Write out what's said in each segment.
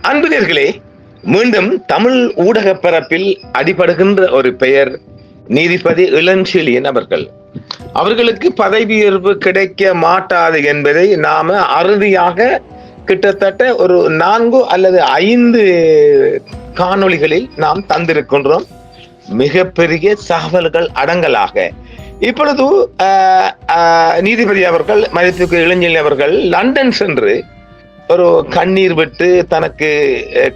அன்புநேயர்களே, மீண்டும் தமிழ் ஊடக பரப்பில் அடிபடுகின்ற ஒரு பெயர் நீதிபதி இளஞ்செழியன் அவர்கள். அவர்களுக்கு பதவி உயர்வு கிடைக்க மாட்டாது என்பதை நாம அறுதியாக கிட்டத்தட்ட ஒரு 4 அல்லது 5 காணொளிகளில் நாம் தந்திருக்கின்றோம். மிகப்பெரிய தகவல்கள் அடங்கலாக. இப்பொழுது நீதிபதி அவர்கள், மதிப்புக்கு இளஞ்செழியன் அவர்கள் லண்டன் சென்று ஒரு கண்ணீர் விட்டு தனக்கு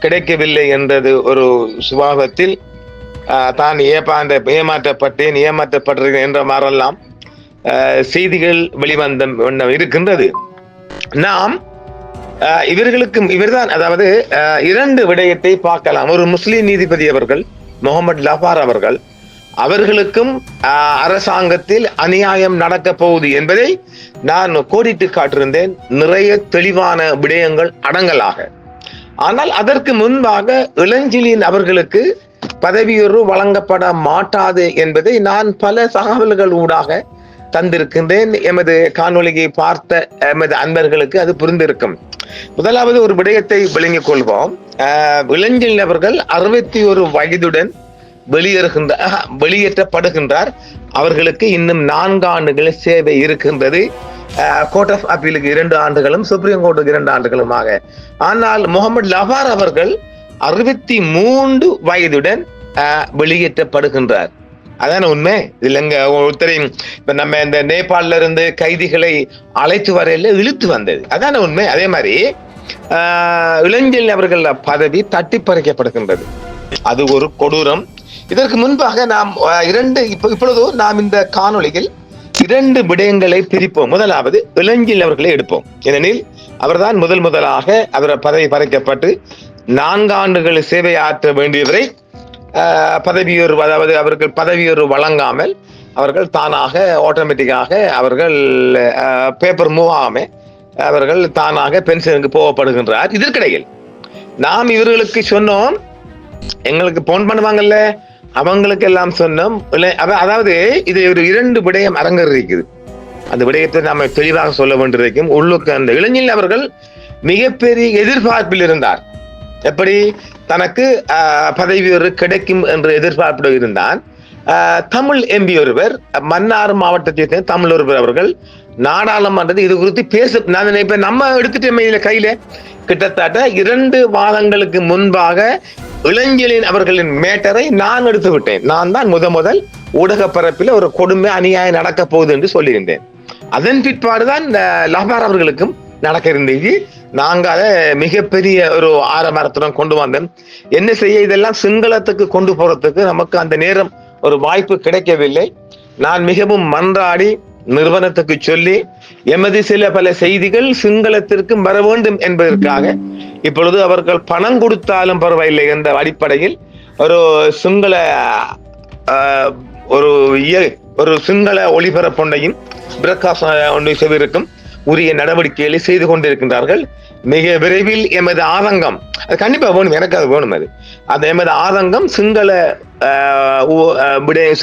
கிடைக்கவில்லை என்றது ஒரு சுபாவத்தில் தான் ஏமாற்றப்படுகிறேன் என்ற மாதிரெல்லாம் செய்திகள் வெளிவந்த இருக்கின்றது. நாம் இவர்தான், அதாவது 2 விடயத்தை பார்க்கலாம். ஒரு முஸ்லிம் நீதிபதி அவர்கள், முகமது லபார் அவர்கள், அவர்களுக்கும் அரசாங்கத்தில் அநியாயம் நடக்க போகுது என்பதை நான் கோடிட்டு காட்டிருந்தேன். நிறைய தெளிவான விடயங்கள் அடங்கலாக. ஆனால் அதற்கு முன்பாக இளஞ்செழியன் அவர்களுக்கு பதவியுயர்வு வழங்கப்பட மாட்டாது என்பதை நான் பல தகவல்கள் ஊடாக தந்திருக்கின்றேன். எமது காணொலியை பார்த்த எமது அன்பர்களுக்கு அது புரிந்திருக்கும். முதலாவது ஒரு விடயத்தை விளங்கிக் கொள்வோம். இளஞ்செழியன் அவர்கள் 61 வயதுடன் வெளியேற்றப்படுகின்றார். அவர்களுக்கு இன்னும் 4 ஆண்டுகள் சேவை இருக்கின்றது. கோர்ட் ஆஃப் அப்பீலுக்கு 2 ஆண்டுகளும், சுப்ரீம் கோர்ட்டுக்கு 2 ஆண்டுகளுமாக. ஆனால் முகமது லபார் அவர்கள் 63 வயதுடன் வெளியேற்றப்படுகின்றார். அதான உண்மை. இதுல ஒருத்தரையும் இப்ப நம்ம இந்த நேபாளில இருந்து கைதிகளை அழைத்து வரையில இழுத்து வந்தது, அதான உண்மை. அதே மாதிரி இளஞ்செழியன் அவர்கள் பதவி தட்டி பறிக்கப்படுகின்றது. அது ஒரு கொடூரம். இதற்கு முன்பாக நாம் இப்பொழுது நாம் இந்த காணொளியில் 2 விடயங்களை பிரிப்போம். முதலாவது இளஞ்செழியன் அவர்களை எடுப்போம். ஏனெனில் அவர்தான் முதலாக அவர் பதவி பறிக்கப்பட்டு 4 ஆண்டுகள் சேவை ஆற்ற வேண்டியவரை பதவியுயர்வு, அதாவது அவர்கள் பதவியுயர்வு வழங்காமல் அவர்கள் தானாக ஆட்டோமேட்டிக்காக அவர்கள் பேப்பர் மூவ் ஆகாம அவர்கள் தானாக பென்ஷனுக்கு போகப்படுகின்றார். இதற்கிடையில் நாம் இவர்களுக்கு சொன்னோம், எங்களுக்கு போன் பண்ணுவாங்கல்ல, அவங்களுக்கு எல்லாம் சொன்னோம். அதாவது இது ஒரு 2 விடயம் அரங்கர் இருக்குது. அந்த விடயத்தை நாம தெளிவாக சொல்ல வேண்டியிருக்கும். உள்ளுக்கு அந்த இளஞ்செழியன் அவர்கள் மிகப்பெரிய எதிர்பார்ப்பில் இருந்தார். எப்படி தனக்கு பதவி உயர்வு கிடைக்கும் என்று எதிர்பார்ப்பு இருந்தான். தமிழ் எம்பி ஒருவர், மன்னார் மாவட்டத்தை சேர்ந்த தமிழ் ஒருவர் அவர்கள் நாடாளுமன்றத்தில் இது குறித்து நான் நினைப்பேன், நம்ம எடுத்துட்டோம் கையில. கிட்டத்தட்ட 2 மாதங்களுக்கு முன்பாக இளஞ்செழியன் அவர்களின் மேட்டரை நான் எடுத்து விட்டேன். நான் தான் முதல் ஊடக பரப்பில் ஒரு கொடுமை அநியாயம் நடக்க போகுது என்று சொல்லியிருந்தேன். அதன் பிற்பாடுதான் லபார் அவர்களுக்கும் நடக்க இருந்தது. நாங்க அதை மிகப்பெரிய ஒரு ஆரம்பத்துடன் கொண்டு வந்தோம். என்ன செய்ய, இதெல்லாம் சிங்களத்துக்கு கொண்டு போறதுக்கு நமக்கு அந்த நேரம் ஒரு வாய்ப்பு கிடைக்கவில்லை. நான் மிகவும் மன்றாடி நிறுவனத்துக்கு சொல்லி எமது பல செய்திகள் சிங்களத்திற்கும் வர வேண்டும் என்பதற்காக இப்பொழுது அவர்கள் பணம் கொடுத்தாலும் பரவாயில்லை என்ற அடிப்படையில் ஒரு சிங்கள ஒரு சிங்கள ஒளிபரப்பொன்றையும் பிரகாசம் செய்வதற்கும் உரிய நடவடிக்கைகளை செய்து கொண்டிருக்கின்றார்கள். மிக விரைவில் எமது ஆதங்கம், அது கண்டிப்பா வேணும், எனக்கு அது வேணும். அது எமது ஆதங்கம்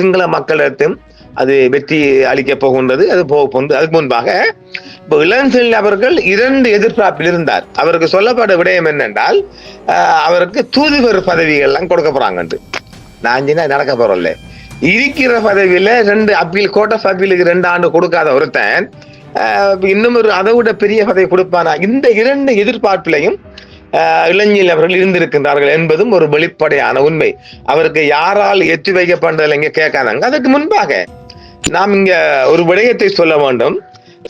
சிங்கள மக்களிடத்தும் அது வெற்றி அளிக்க போகின்றது. அது போகின்றது. அதுக்கு முன்பாக இப்போ இளஞ்செழியன் அவர்கள் 2 எதிர்பார்ப்பில் இருந்தார். அவருக்கு சொல்லப்பட்ட விடயம் என்னென்றால், அவருக்கு தூதுவர் பதவிகள் எல்லாம் கொடுக்க போறாங்க. நான் நடக்க போறோம்ல, இருக்கிற பதவியில 2 அப்பீல், கோர்ட் ஆஃப் அப்பீலுக்கு 2 ஆண்டு கொடுக்காத ஒருத்தன் இன்னும் அதை விட பெரிய பதவி கொடுப்பானா? இந்த 2 எதிர்பார்ப்பிலையும் இளஞ்செழியன் அவர்கள் இருந்திருக்கின்றார்கள் என்பதும் ஒரு வெளிப்படையான உண்மை. அவருக்கு யாரால் எத்தி வைக்கப்பட்டதில் இங்க கேட்காதாங்க. அதுக்கு முன்பாக நாம் இங்க ஒரு விடயத்தை சொல்ல வேண்டும்.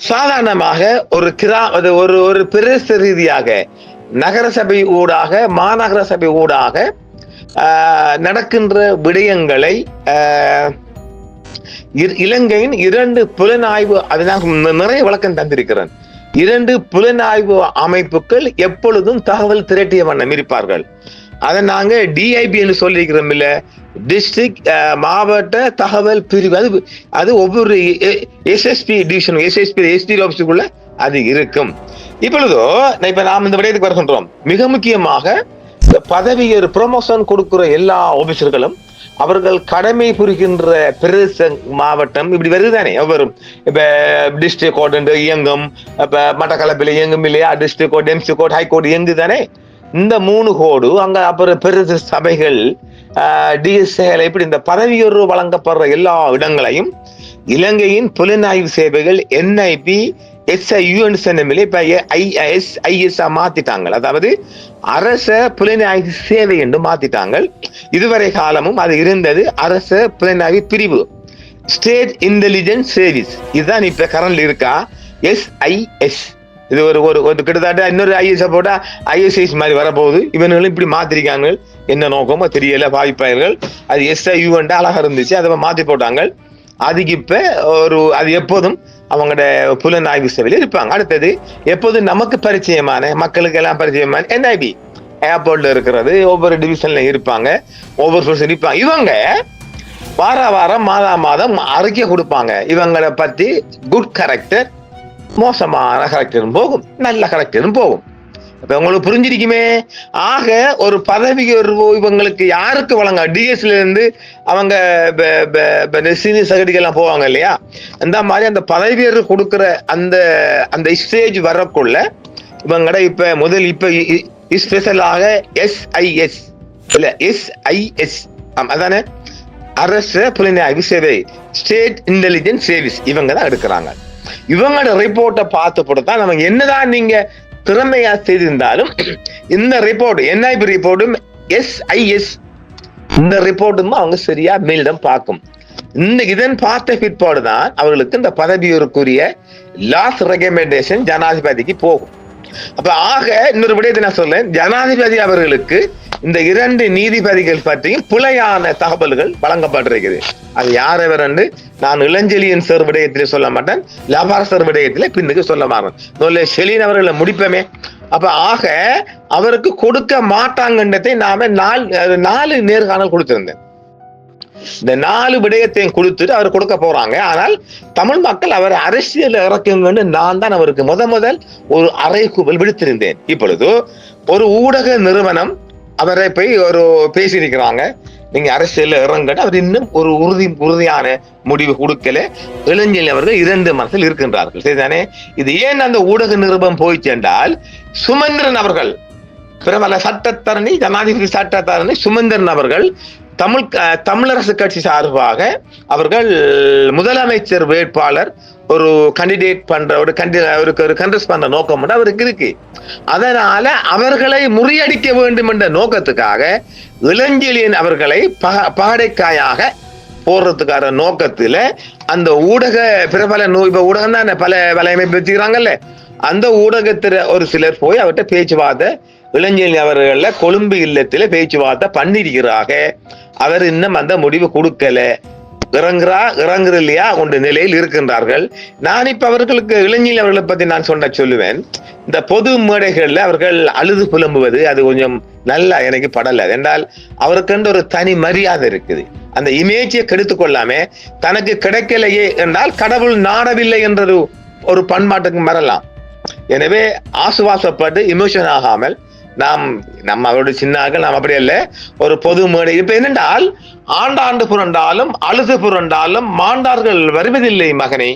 சாதாரணமாக ஒரு பிரதேச ரீதியாக நகர சபை ஊடாக, மாநகர சபை ஊடாக நடக்கின்ற விடயங்களை இலங்கையின் 2 புலனாய்வு, அதுதான் நிறைய விளக்கம் தந்திருக்கிறேன். 2 புலனாய்வு அமைப்புகள் எப்பொழுதும் தகவல் திரட்டிய வண்ணம் இருப்பார்கள். அதை நாங்க டிஐபி என்று சொல்லியிருக்கிறோம் இல்ல, டிஸ்ட்ரிக்ட் மாவட்ட தகவல் பிரிவு. அது ஒவ்வொரு எஸ்எஸ்பி டிவிஷன், எஸ்டி ஆபீஸுக்குள்ள அது இருக்கும். இப்பொழுதோ இப்ப நாம் இந்த விடயத்துக்கு வருகின்றோம். மிக முக்கியமாக பதவி ப்ரொமோஷன் கொடுக்கிற எல்லா ஆபீசர்களும் அவர்கள் கடமை புரிகின்ற பிரதேச மாவட்டம் இப்படி வருதுதானே. வரும் இப்ப டிஸ்ட்ரிக்ட் கோர்ட் இயங்கும், இப்ப மட்டக்களப்பில் இயங்கும் இல்லையா, district court, MC court, high court இயங்குதானே. இந்த 3 கோடு அங்க அப்புறம் பெரு சபைகள் டிஎஸ்ஏ இப்படி இந்த பதவியுயர்வு வழங்கப்படுற எல்லா இடங்களையும் இலங்கையின் புலனாய்வு சேவைகள் NIB SIU இப்ப IS மாத்திட்டாங்க. அதாவது அரச புலனாய்வு சேவை என்று மாத்திட்டாங்க. இதுவரை காலமும் அது இருந்தது அரச புலனாய்வு பிரிவு, ஸ்டேட் இன்டெலிஜென்ஸ் சர்வீஸ். இதுதான் இப்ப கரண்ட் இருக்கா SIS. இது ஒரு கிட்டத்தட்ட இன்னொரு IS போட்டா ISIS மாதிரி வரப்போகுது. இவங்களும் இப்படி மாத்திருக்காங்க, என்ன நோக்கமோ தெரியல. பாதிப்பார்கள் அது SIU அழகா இருந்துச்சு, அதை மாத்தி போட்டாங்க. அதுக்கு இப்ப அது எப்போதும் அவங்களோட புலனாய்வு சேவையில் இருப்பாங்க. அடுத்தது எப்போதும் நமக்கு பரிச்சயமான, மக்களுக்கு எல்லாம் பரிச்சயமான NIB ஏர்போர்ட்ல இருக்கிறது. ஒவ்வொரு டிவிஷன்ல இருப்பாங்க, ஒவ்வொரு சோர்ஸ் இருப்பாங்க. இவங்க வாரம் மாதம் அறிக்கை கொடுப்பாங்க. இவங்களை பத்தி குட் கேரக்டர், மோசமான கேரக்டரும் போகும், நல்ல கேரக்டரும் போகும். இப்ப உங்களுக்கு புரிஞ்சிருக்குமே. ஆக ஒரு பதவி இவங்களுக்கு யாருக்கு வழங்க டிஎஸ்ல இருந்து அவங்க சீனியர் செக்ரட்டரி எல்லாம் போவாங்க இல்லையா, அந்த மாதிரி அந்த பதவி கொடுக்கிற அந்த ஸ்டேஜ் வரக்குள்ள இவங்கட இப்ப முதல் இப்ப ஸ்பெஷலாக SIS இல்ல SIS அதானே அரச புலனாய்வு சேவை, ஸ்டேட் இன்டெலிஜென்ஸ் சர்வீஸ், இவங்க தான் எடுக்கிறாங்க. இவங்களோட ரிப்போர்ட்டை பார்த்து போட்டுதான் நம்ம என்னதான் நீங்க திறமையா செய்திருந்தாலும் இந்த ரிப்போர்ட் NIB ரிப்போர்ட்டும் SIS இந்த ரிப்போர்ட்டும் அவங்க சரியா மேலிடம் பார்க்கும். இதன் பார்த்த பிற்பாடு தான் அவர்களுக்கு இந்த பதவியோருக்குரிய லாஸ்ட் ரெக்கமெண்டேஷன் ஜனாதிபதிக்கு போகும். அப்ப ஆக இன்னொரு விடயத்தை நான் சொல்றேன், ஜனாதிபதி அவர்களுக்கு இந்த 2 நீதிபதிகள் பற்றியும் பிழையான தகவல்கள் வழங்கப்பட்டிருக்கிறது. அது யாரவர் என்று நான் இளஞ்செழியன் சார் விடயத்திலே சொல்ல மாட்டேன், லபார் சார் விடயத்திலே பின்னுக்கு சொல்ல மாட்டேன். செலின் அவர்களை முடிப்பமே. அப்ப ஆக அவருக்கு கொடுக்க மாட்டாங்கன்றதை நாம 4 நேர்காணல் கொடுத்திருந்தேன். இந்த 4 விடயத்தையும் கொடுத்துட்டு அவர் கொடுக்க போறாங்க. ஆனால் தமிழ் மக்கள் அவர் அரசியல் இறக்குங்கன்னு நான் தான் அவருக்கு முதல் ஒரு அறைகூவல் விடுத்திருந்தேன். இப்பொழுது ஒரு ஊடக நிறுவனம் அவரை போய் பேசியிருக்கிறாங்க, நீங்க அரசியல் இறங்கட்டு. அவர் இன்னும் ஒரு உறுதியான முடிவு கொடுக்கல. இளைஞர் அவர்கள் 2 மனசில் இருக்கின்றார்கள். சரிதானே? இது ஏன் அந்த ஊடக நிறுவனம் போய் சென்றால், சுமந்திரன் அவர்கள் பிரபல சட்டத்தரணி, ஜனாதிபதி சட்டத்தரணி சுமந்திரன் அவர்கள் தமிழரசு கட்சி சார்பாக அவர்கள் முதலமைச்சர் வேட்பாளர் ஒரு கண்டிடேட் பண்ற ஒரு கண்டெஸ்ட் பண்ற நோக்கம் அவருக்கு இருக்கு. அதனால அவர்களை முறியடிக்க வேண்டும் என்ற நோக்கத்துக்காக இளஞ்செழியன் அவர்களை பகடைக்காயாக போடுறதுக்கான நோக்கத்துல அந்த ஊடக பிரபல ஊடகம் தான் பல வலையமைப்பு வச்சுக்கிறாங்கல்ல, அந்த ஊடகத்துல ஒரு சிலர் போய் அவர்கிட்ட பேச்சுவார்த்தை, இளஞ்செழியன் அவர்கள கொழும்பு இல்லத்துல பேச்சுவார்த்தை பண்ணிருக்கிறாங்க. அவர் இன்னும் அந்த முடிவு கொடுக்கல, இறங்குற இல்லையா கொண்ட நிலையில் இருக்கின்றார்கள். நான் இப்ப அவர்களுக்கு இளைஞர் அவர்களை பத்தி நான் சொல்லுவேன், இந்த பொது மேடைகள்ல அவர்கள் அழுது புலம்புவது அது கொஞ்சம் நல்லா எனக்கு படல. என்றால் அவருக்கு ஒரு தனி மரியாதை இருக்குது. அந்த இமேஜை கெடுத்து கொள்ளாம தனக்கு கிடைக்கலையே என்றால் கடவுள் நாடவில்லை என்ற ஒரு பண்பாட்டுக்கு வரலாம். எனவே ஆசுவாசப்பட்டு இமோஷன் ஆகாமல் நம்ம அவருடைய சின்னார்கள் நாம் அப்படி அல்ல, ஒரு பொது மேடை. இப்ப என்னென்றால் ஆண்டாண்டு புரண்டாலும் அழுது புரண்டாலும் மாண்டார்கள் வருவதில்லை மகனே.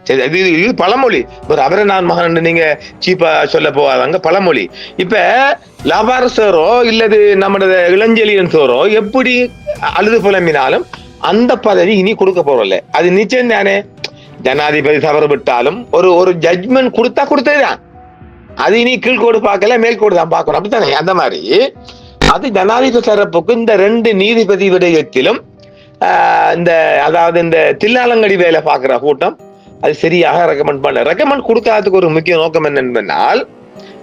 சரி, இது பழமொழி. ஒரு அவரை நான் மகன் நீங்க சீப்பா சொல்ல போவாங்க, பழமொழி. இப்ப லபாரசரோ இல்லது நம்மளோட இளஞ்செழியன் சோரோ எப்படி அழுது புலம்பினாலும் அந்த பதவி இனி கொடுக்க போறோம்ல, அது நிச்சயம் தானே. ஜனாதிபதி தவறு விட்டாலும் ஒரு ஜட்மெண்ட் கொடுத்ததுதான், அது இனி கீழ்கோடு பார்க்கல மேல்கோடு தான் பார்க்கணும், அப்படித்தானே? அந்த மாதிரி அது ஜனாதிபதி தரப்புக்கு இந்த 2 நீதிபதி விடயத்திலும் அதாவது இந்த தில்லாலங்கடி வேலை பார்க்கிற கூட்டம் அது சரியாக ரெக்கமெண்ட் கொடுக்காததுக்கு ஒரு முக்கிய நோக்கம் என்னென்னால்,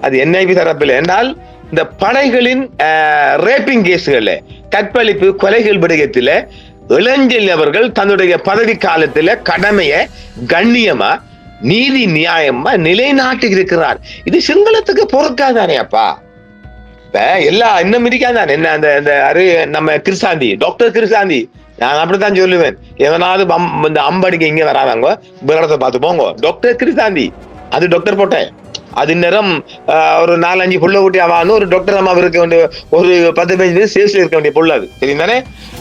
அது NIB தரப்பில் என்றால் இந்த படைகளின் ரேப்பிங் கேஸுகள்ல, கற்பழிப்பு கொலைகள் விடயத்தில இளஞ்செழியன் அவர்கள் தன்னுடைய பதவி காலத்துல கடமையை கண்ணியமா நீதி நியாயமா நிலைநாட்டி இருக்கிறார். இது சிங்களத்துக்கு பொறுக்காதானே அப்பா? இப்ப எல்லா இன்னும் இருக்காதானே என்ன அந்த நம்ம கிருசாந்தி, டாக்டர் கிருசாந்தி, நான் அப்படித்தான் சொல்லுவேன். எவனாவது இந்த அம்படிக்க இங்க வராதாங்க, விரடத்தை பார்த்து போங்க. டாக்டர் கிருசாந்தி அது டாக்டர் போட்டேன், அது நேரம் ஒரு 4-5 புள்ள குட்டி ஆவான்னு ஒரு டாக்டர் அம்மா இருக்க வேண்டிய ஒரு 10-15 சேல்ஸ்ல இருக்க வேண்டிய புள்ள, அது தெரியுதானே?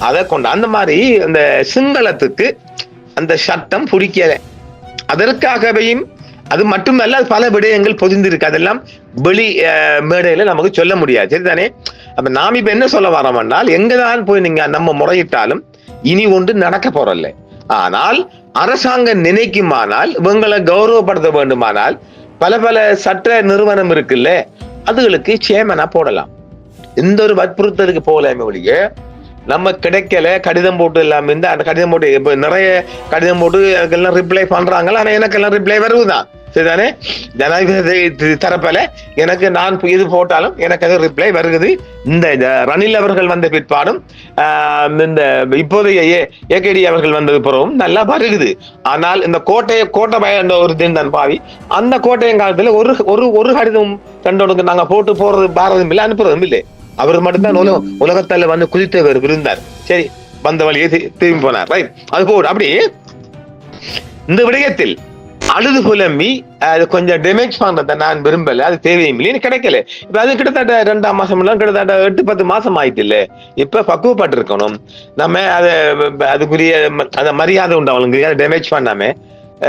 அதை கொண்டு அந்த மாதிரி அந்த சிங்களத்துக்கு அந்த சட்டம் பிடிக்கல. அதற்காகவே அது மட்டுமல்ல, அது பல விடயங்கள் பொதிந்திருக்கு. அதெல்லாம் வெளி மேடையில நமக்கு சொல்ல முடியாது. சரிதானே? அப்ப நாம் இப்ப என்ன சொல்ல வரோம் என்றால், எங்கதான் போய் நீங்க நம்ம முறையிட்டாலும் இனி ஒன்று நடக்க போறல்ல. ஆனால் அரசாங்கம் நினைக்குமானால், இவங்களை கௌரவப்படுத்த வேண்டுமானால், பல பல சட்ட நிறுவனம் இருக்குல்ல, அதுகளுக்கு சேமனா போடலாம். எந்த ஒரு வற்புறுத்தலுக்கு போகலாமே ஒழிய, நம்ம கிடைக்கல கடிதம் போட்டு இல்லாம இந்த அந்த கடிதம் போட்டு இப்ப நிறைய கடிதம் போட்டு அதுக்கெல்லாம் ரிப்ளை பண்றாங்களா, ஆனா எனக்கெல்லாம் ரிப்ளை வருவதுதான். சரிதானே? ஜனாதிபதி தரப்பல எனக்கு நான் இது போட்டாலும் எனக்கு அது ரிப்ளை வருகிறது. இந்த ரணில் அவர்கள் வந்த பிற்பாடும் இந்த இப்போதைய ஏகேடி அவர்கள் வந்தது பிறகும் நல்லா வருகுது. ஆனால் இந்த கோட்டை பயந்த ஒரு தின் தான் பாவி, அந்த கோட்டையின் காலத்துல ஒரு கடிதம் கண்டோனுக்கு நாங்க போட்டு போறது பாரதம் இல்லை, அனுப்புறதும் இல்லை. அவர் மட்டும்தான் உலகத்தால வந்து குதித்தவர் இருந்தார். சரி, வந்த வழியை திரும்பி போனார். ரைட், அது போடு. அப்படி இந்த விடயத்தில் அழுது புலம்பி அது கொஞ்சம் டேமேஜ் பண்றத நான் விரும்பல, அது தேவையும் இல்லை, கிடைக்கல. இப்ப அது கிட்டத்தட்ட 2 மாசம் கிட்டத்தட்ட 8-10 மாசம் ஆயிட்டு இல்ல. இப்ப பக்குவப்பட்டு இருக்கணும் நம்ம. அதுக்குரிய அந்த மரியாதை உண்டு அவங்களுக்கு. அதை டேமேஜ் பண்ணாம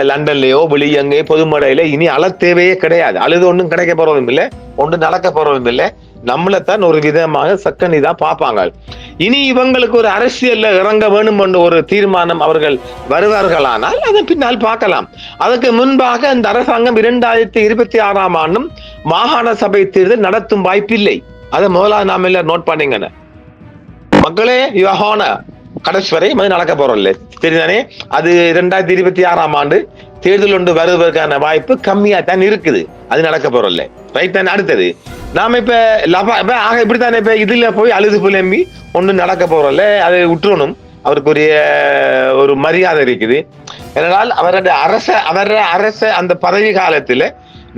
லண்டன்லயோ வெளி எங்கேயோ பொது மேடையில இனி அழ தேவையே கிடையாது. அழுது ஒன்றும் கிடைக்க போறதும் இல்லை, ஒன்றும் நடக்க போறதும் இல்லை. நம்மளைத்தான் ஒரு விதமாக சக்கனி தான் பார்ப்பாங்க. இனி இவங்களுக்கு ஒரு அரசியல்ல இறங்க வேணும் என்ற ஒரு தீர்மானம் அவர்கள் வருவார்களானால் அதன் பின்னால் பார்க்கலாம். அதற்கு முன்பாக இந்த அரசாங்கம் 2026 ஆண்டும் மாகாண சபை தேர்தல் நடத்தும் வாய்ப்பில்லை. அதை முதலாவது நாம எல்லாம் நோட் பண்ணீங்கன்னு மக்களே. யுவஹான கடைசி வரை நடக்க போறோம் இல்ல, சரிதானே? அது 2026 ஆண்டு தேர்தல் ஒன்று வருவதற்கான வாய்ப்பு கம்மியா தான் இருக்குது. அது நடக்க போறோம் இல்ல, ரைட் தானே? அடுத்தது நாம இப்ப இப்படித்தானே இப்ப இதுல போய் அழுது புலம்பி ஒண்ணு நடக்க போறோம்ல, அதை விட்டுறணும். அவருக்குரிய ஒரு மரியாதை இருக்குது. ஏனென்றால் அவர அரச அந்த பதவி காலத்துல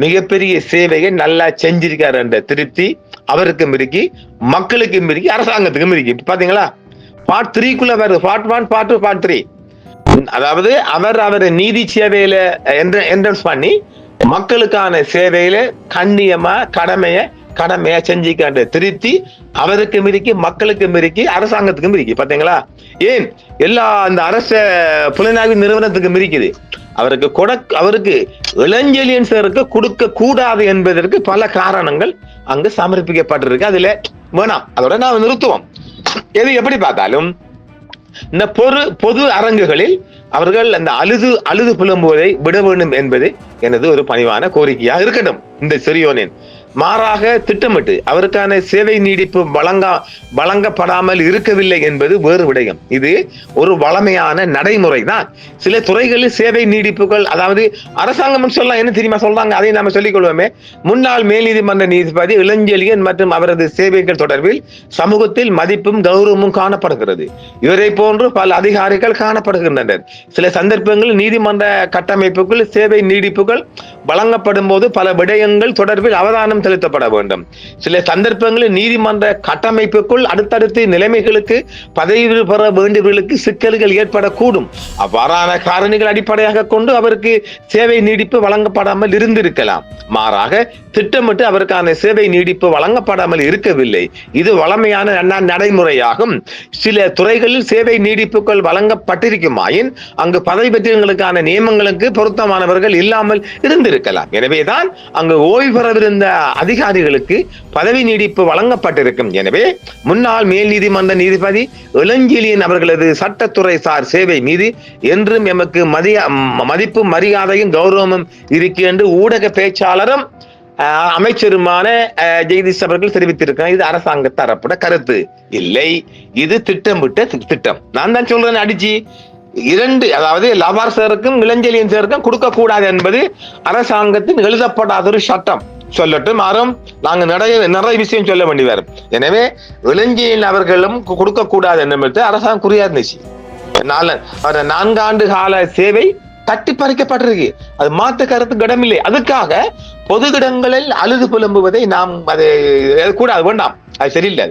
மிகப்பெரிய சேவையை நல்லா செஞ்சிருக்காரு என்ற திருப்தி அவருக்கும் இருக்கு, மக்களுக்கும் இருக்கு, அரசாங்கத்துக்கும் இருக்கு. பாத்தீங்களா? பார்ட் 3க்குள்ள வருது. Part 1, part 2, part 3. அதாவது அவர் நீதி சேவையில என்ட்ரன்ஸ் பண்ணி மக்களுக்கான சேவையில கண்ணியமா கடமையா செஞ்சுக்காண்ட திருப்தி அவருக்கும் இருக்கு, மக்களுக்கும் இருக்கு, அரசாங்கத்துக்கும் இருக்கு. பாத்தீங்களா? ஏன் எல்லா அந்த அரச புலனாய்வு நிறுவனத்துக்கும் இருக்குது. அவருக்கு இளஞ்செழியன் சாருக்கு கொடுக்க கூடாது என்பதற்கு பல காரணங்கள் அங்கு சமர்ப்பிக்கப்பட்டிருக்கு. அதுல வேணாம், அதோட நாம் நிறுத்துவோம். எது எப்படி பார்த்தாலும் இந்த பொது அரங்குகளில் அவர்கள் அந்த அழுது புலம்புவதை விட வேண்டும் என்பது எனது ஒரு பணிவான கோரிக்கையாக இருக்கட்டும். இந்த சிறியோனின் மாறாக திட்டமிட்டு அவருக்கான சேவை நீடிப்பு வழங்கப்படாமல் இருக்கவில்லை என்பது வேறு விடயம். இது ஒரு வளமையான நடைமுறை தான். சில துறைகளில் சேவை நீடிப்புகள், அதாவது அரசாங்கம் சொல்லலாம், என்ன தெரியுமா சொல்றாங்க, அதை நாம சொல்லிக் கொள்வோமே. முன்னாள் மேல் நீதிமன்ற நீதிபதி இளஞ்செழியன் மற்றும் அவரது சேவைகள் தொடர்பில் சமூகத்தில் மதிப்பும் கௌரவமும் காணப்படுகிறது. இவரை போன்று பல அதிகாரிகள் காணப்படுகின்றனர். சில சந்தர்ப்பங்களில் நீதிமன்ற கட்டமைப்புக்குள் சேவை நீடிப்புகள் வழங்கப்படும் போது பல விடயங்கள் தொடர்பில் அவதானம் செலுத்தப்பட வேண்டும். சில சந்தர்ப்பங்களில் நீதிமன்ற கட்டமைப்புக்குள் அடுத்தடுத்து நிலைமைகளுக்கு பதவி பெற வேண்டியவர்களுக்கு சிக்கல்கள் ஏற்படக்கூடும். அவ்வாறான காரணிகள் அடிப்படையாக கொண்டு அவருக்கு சேவை நீடிப்பு வழங்கப்படாமல் இருந்திருக்கலாம். மாறாக திட்டமிட்டு அவருக்கான சேவை நீடிப்பு வழங்கப்படாமல் இருக்கவில்லை. இது வளமையான நடைமுறையாகும். சில துறைகளில் சேவை நீடிப்புகள் வழங்கப்பட்டிருக்குமாயின் அங்கு பதவி பெற்றவர்களுக்கான நியமங்களுக்கு பொருத்தமானவர்கள் இல்லாமல் இருந்திருக்கலாம். எனவேதான் அங்கு ஓய்வு பெறவிருந்த அதிகாரிகளுக்கு பதவி நீடிப்பு வழங்கப்பட்டிருக்கும். எனவே முன்னாள் மேல் நீதிமன்ற நீதிபதி இளஞ்செழியன் அவர்களது சட்டத்துறை சார் சேவை மீது என்றும் எமக்கு மதிப்பும் மரியாதையும் கௌரவமும் இருக்கு என்று ஊடக பேச்சாளரும் அமைச்சருமான ஜெகதீஷ் அவர்கள் தெரிவித்திருக்கிறார். இது அரசாங்க தரப்புட கருத்து இல்லை, இது திட்டமிட்ட திட்டம். நான் தான் சொல்றேன் அடிச்சு 2, அதாவது லவார் சாருக்கும் இளஞ்செழியன் சாருக்கும் கொடுக்க கூடாது என்பது அரசாங்கத்தின் எழுதப்படாத ஒரு சட்டம். சொல்லட்டும், மாறும் நாங்க நிறைய விஷயம் சொல்ல வேண்டி வரும். எனவே இளஞ்செழியன் அவர்களும் கொடுக்க கூடாது என்பது அரசாங்கம் குறியா இருந்துச்சு. 4 ஆண்டு கால சேவை தட்டி பறிக்கப்பட்டிருக்கு. அது மாற்று கருத்து இடமில்லை. அதுக்காக பொது இடங்களில் அழுது புலம்புவதை நாம் அது கூடாது, வேண்டாம். அது சரியில்லை.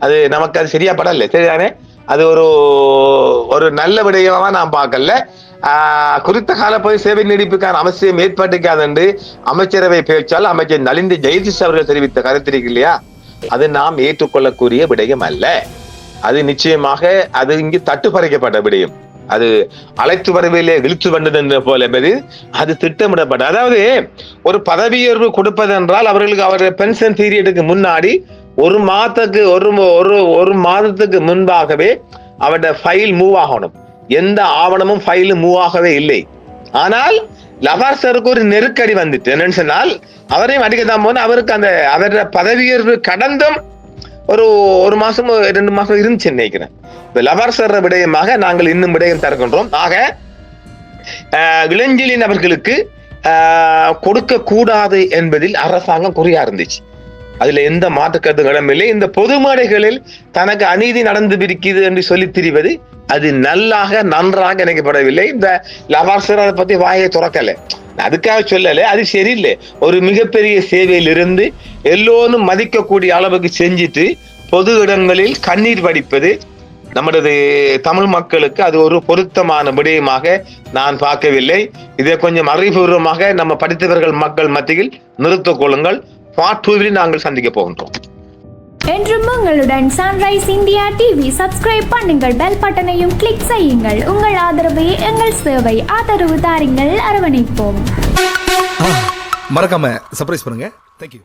அது நமக்கு அது சரியா படல. சரிதானே? அது ஒரு நல்ல விடயமா நான் பார்க்கல. குறித்த கால போய் சேவை நீடிப்புக்கான அவசியம் ஏற்பட்டிருக்காது என்று அமைச்சரவை பேச்சால் அமைச்சர் நலிந்த ஜெயதீஷ் அவர்கள் தெரிவித்த கருத்திருக்கு இல்லையா, அது நாம் ஏற்றுக்கொள்ளக்கூடிய விடயம் அல்ல. அது நிச்சயமாக அது இங்கு தட்டு பறிக்கப்பட்ட விடயம். அது அழைத்து வரவில்லை இழுத்து வந்தது என்ற போல அது திட்டமிடப்பட்டது. அதாவது ஒரு பதவி உயர்வு கொடுப்பது என்றால் அவர்களுக்கு அவருடைய பென்ஷன் பீரியடுக்கு முன்னாடி ஒரு மாதத்துக்கு முன்பாகவே அவருடைய ஃபைல் மூவ் ஆகணும். எந்த ஆவணமும் ஃபைல் மூவ் ஆகவே இல்லை. ஆனால் லவாசருக்கு ஒரு நெருக்கடி வந்துட்டு என்னன்னு சொன்னால் அவரையும் அடிக்கத்தான் போது அவருக்கு அந்த அவருடைய பதவி உயர்வு கடந்தும் ஒரு மாசம் 2 மாசம் இருந்துச்சு நினைக்கிறேன். இப்ப லவாசர் விடயமாக நாங்கள் இன்னும் விடயம் தருகின்றோம். ஆக இளஞ்செழியன் அவர்களுக்கு கொடுக்க கூடாது என்பதில் அரசாங்கம் குறியா இருந்துச்சு. அதுல எந்த மாற்று கருத்துக்களும் இல்லை. இந்த பொது மேடைகளில் தனக்கு அநீதி நடந்து என்று சொல்லி திரிவது அது நன்றாக நினைக்கப்படவில்லை. இந்த லவாசர் அதை பத்தி வாயை துறக்கல, அதுக்காக சொல்லல, அது சரியில்லை. ஒரு மிகப்பெரிய சேவையில் இருந்து எல்லோரும் மதிக்கக்கூடிய அளவுக்கு செஞ்சுட்டு பொது இடங்களில் கண்ணீர் வடிப்பது நமது தமிழ் மக்களுக்கு அது ஒரு பொருத்தமான விடயமாக நான் பார்க்கவில்லை. இதை கொஞ்சம் அறிவுபூர்வமாக நம்ம படித்தவர்கள் மக்கள் மத்தியில் நிறுத்திக் கொள்ளுங்கள். பார்ட் 2 நாங்கள் சந்திக்க போகின்றோம். என்றும் உங்களுடன் சன்ரைஸ் இந்தியா டிவி சப்ஸ்கிரைப் பண்ணுங்கள், பெல் பட்டனையும் கிளிக் செய்யுங்கள். உங்கள் ஆதரவே எங்கள் சேவை. ஆதரவு தாருங்கள், அரவணைப்போம். மறக்காம சர்ப்ரைஸ் பண்ணுங்க. தேங்க்யூ.